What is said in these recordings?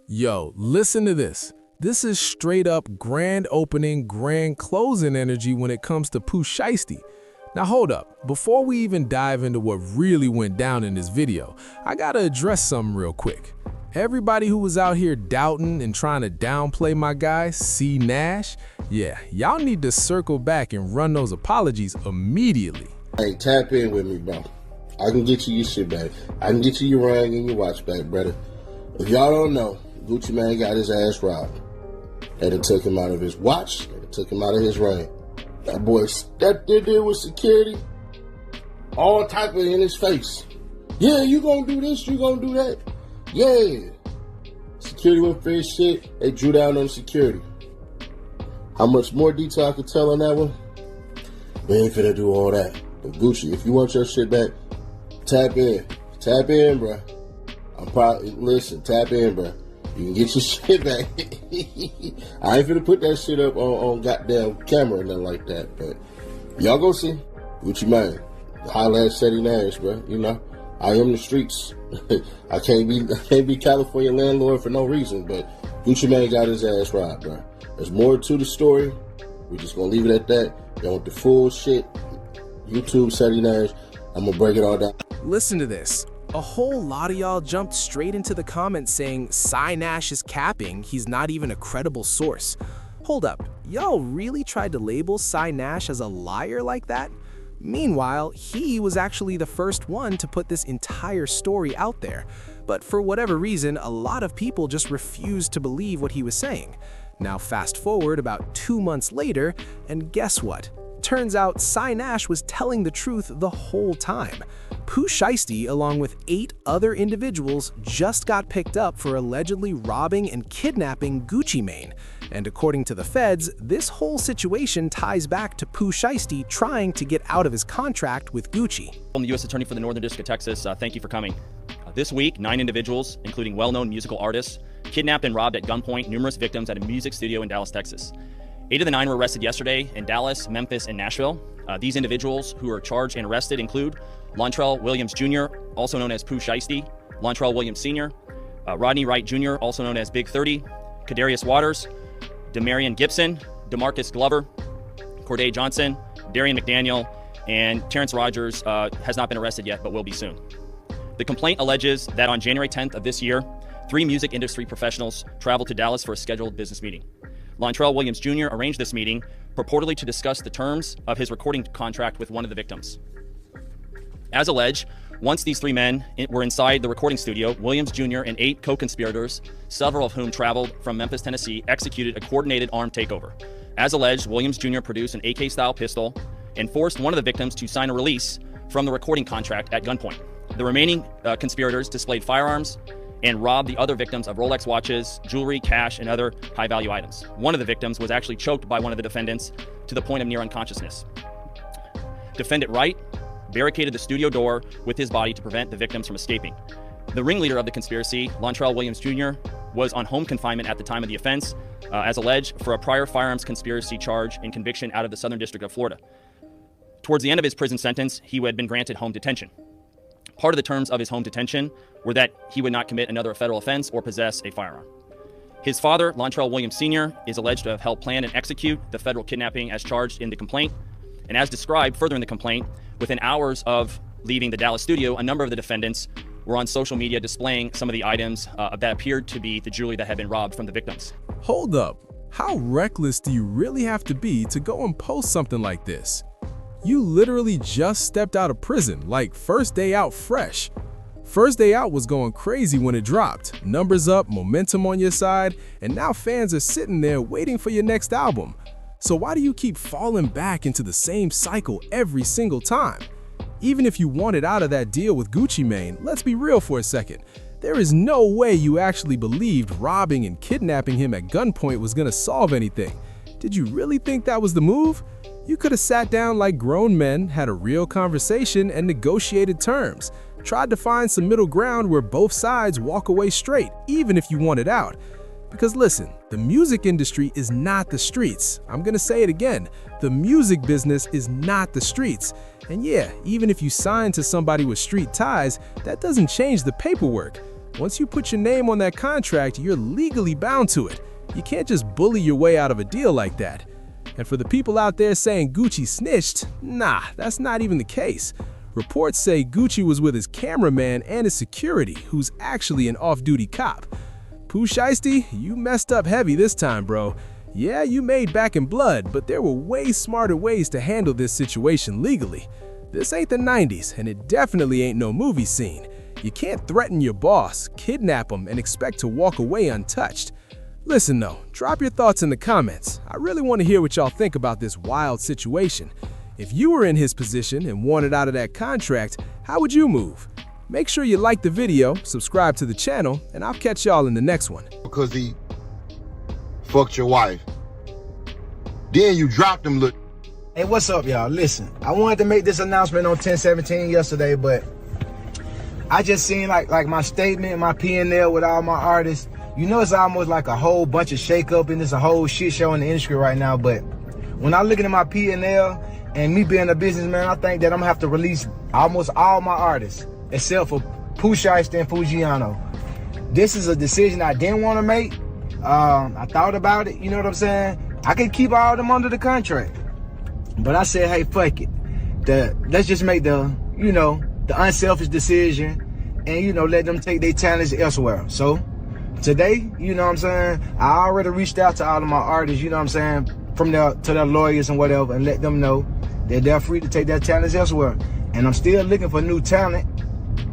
Yo, listen to this. This is straight up grand opening, grand closing energy when it comes to Pooh Shiesty. Now hold up, before we even dive into what really went down in this video, I gotta address something real quick. Everybody who was out here doubting and trying to downplay my guy, C Nash, yeah, y'all need to circle back and run those apologies immediately. Hey, tap in with me, bro. I can get you your shit back. I can get you your ring and your watch back, brother. If y'all don't know, Gucci Mane got his ass robbed. And it took him out of his watch, and it took him out of his ring. That boy stepped in there with security, all type of in his face. Yeah, you gonna do this, you gonna do that. Yeah. Security went for his shit, they drew down on security. How much more detail I could tell on that one? We ain't finna do all that. But Gucci, if you want your shit back, tap in. Tap in, bruh. Listen, tap in, bruh. You can get your shit back. I ain't finna put that shit up on goddamn camera or nothing like that. But y'all go see Gucci Mane. Holla at Ceddy Nash, bruh. You know, I am the streets. I can't be California landlord for no reason. But Gucci Mane got his ass robbed, bruh. There's more to the story. We're just gonna leave it at that. Y'all want the full shit? YouTube, Ceddy Nash. I'm gonna break it all down. Listen to this. A whole lot of y'all jumped straight into the comments saying Cy Nash is capping, he's not even a credible source. Hold up, y'all really tried to label Cy Nash as a liar like that? Meanwhile, he was actually the first one to put this entire story out there. But for whatever reason, a lot of people just refused to believe what he was saying. Now fast forward about 2 months later, and guess what? Turns out Cy Nash was telling the truth the whole time. Pooh Shiesty, along with 8 other individuals, just got picked up for allegedly robbing and kidnapping Gucci Mane. And according to the feds, this whole situation ties back to Pooh Shiesty trying to get out of his contract with Gucci. I'm the U.S. Attorney for the Northern District of Texas. Thank you for coming. This week, 9 individuals, including well-known musical artists, kidnapped and robbed at gunpoint numerous victims at a music studio in Dallas, Texas. 8 of the 9 were arrested yesterday in Dallas, Memphis, and Nashville. These individuals who are charged and arrested include Lontrell Williams Jr., also known as Pooh Shiesty, Lontrell Williams Sr., Rodney Wright Jr., also known as Big 30, Kadarius Waters, Demarion Gibson, DeMarcus Glover, Corday Johnson, Darian McDaniel, and Terrence Rogers has not been arrested yet, but will be soon. The complaint alleges that on January 10th of this year, 3 music industry professionals traveled to Dallas for a scheduled business meeting. Lontrell Williams Jr. arranged this meeting purportedly to discuss the terms of his recording contract with one of the victims. As alleged, once these 3 men were inside the recording studio, Williams Jr. and 8 co-conspirators, several of whom traveled from Memphis, Tennessee, executed a coordinated armed takeover. As alleged, Williams Jr. produced an AK-style pistol and forced one of the victims to sign a release from the recording contract at gunpoint. The remaining conspirators displayed firearms and robbed the other victims of Rolex watches, jewelry, cash, and other high-value items. One of the victims was actually choked by one of the defendants to the point of near unconsciousness. Defendant Wright barricaded the studio door with his body to prevent the victims from escaping. The ringleader of the conspiracy, Lontrell Williams Jr., was on home confinement at the time of the offense, as alleged, for a prior firearms conspiracy charge and conviction out of the Southern District of Florida. Towards the end of his prison sentence, he had been granted home detention. Part of the terms of his home detention were that he would not commit another federal offense or possess a firearm. His father, Lontrell Williams Sr., is alleged to have helped plan and execute the federal kidnapping as charged in the complaint. And as described further in the complaint, within hours of leaving the Dallas studio, a number of the defendants were on social media displaying some of the items that appeared to be the jewelry that had been robbed from the victims. Hold up, how reckless do you really have to be to go and post something like this? You literally just stepped out of prison, like first day out fresh. First Day Out was going crazy when it dropped. Numbers up, momentum on your side, and now fans are sitting there waiting for your next album. So why do you keep falling back into the same cycle every single time? Even if you wanted out of that deal with Gucci Mane, let's be real for a second. There is no way you actually believed robbing and kidnapping him at gunpoint was gonna solve anything. Did you really think that was the move? You could have sat down like grown men, had a real conversation, and negotiated terms. Tried to find some middle ground where both sides walk away straight, even if you wanted out. Because listen, the music industry is not the streets. I'm gonna say it again. The music business is not the streets. And yeah, even if you sign to somebody with street ties, that doesn't change the paperwork. Once you put your name on that contract, you're legally bound to it. You can't just bully your way out of a deal like that. And for the people out there saying Gucci snitched, nah, that's not even the case. Reports say Gucci was with his cameraman and his security, who's actually an off-duty cop. Pooh Shiesty, you messed up heavy this time, bro. Yeah, you made back in blood, but there were way smarter ways to handle this situation legally. This ain't the 90s, and it definitely ain't no movie scene. You can't threaten your boss, kidnap him, and expect to walk away untouched. Listen though, drop your thoughts in the comments. I really want to hear what y'all think about this wild situation. If you were in his position and wanted out of that contract, how would you move? Make sure you like the video, subscribe to the channel, and I'll catch y'all in the next one. Because he fucked your wife. Then you dropped him. Look. Hey, what's up, y'all? Listen, I wanted to make this announcement on 10/17 yesterday, but I just seen like my statement, my P&L with all my artists. You know, it's almost like a whole bunch of shake-up and it's a whole shit show in the industry right now. But when I'm looking at my P&L and me being a businessman, I think that I'm gonna have to release almost all my artists except for Pooh Shiesty and Fujiano. This is a decision I didn't want to make. I thought about it, you know what I'm saying? I could keep all of them under the contract. But I said, hey, fuck it. Let's just make the unselfish decision and, let them take their talents elsewhere. So today, you know what I'm saying, I already reached out to all of my artists, you know what I'm saying, to their lawyers and whatever, and let them know that they're free to take their talents elsewhere. And I'm still looking for new talent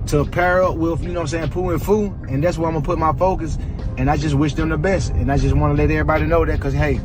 to pair up with, you know what I'm saying, Pooh and Fu, and that's where I'm gonna put my focus. And I just wish them the best. And I just want to let everybody know that, because hey,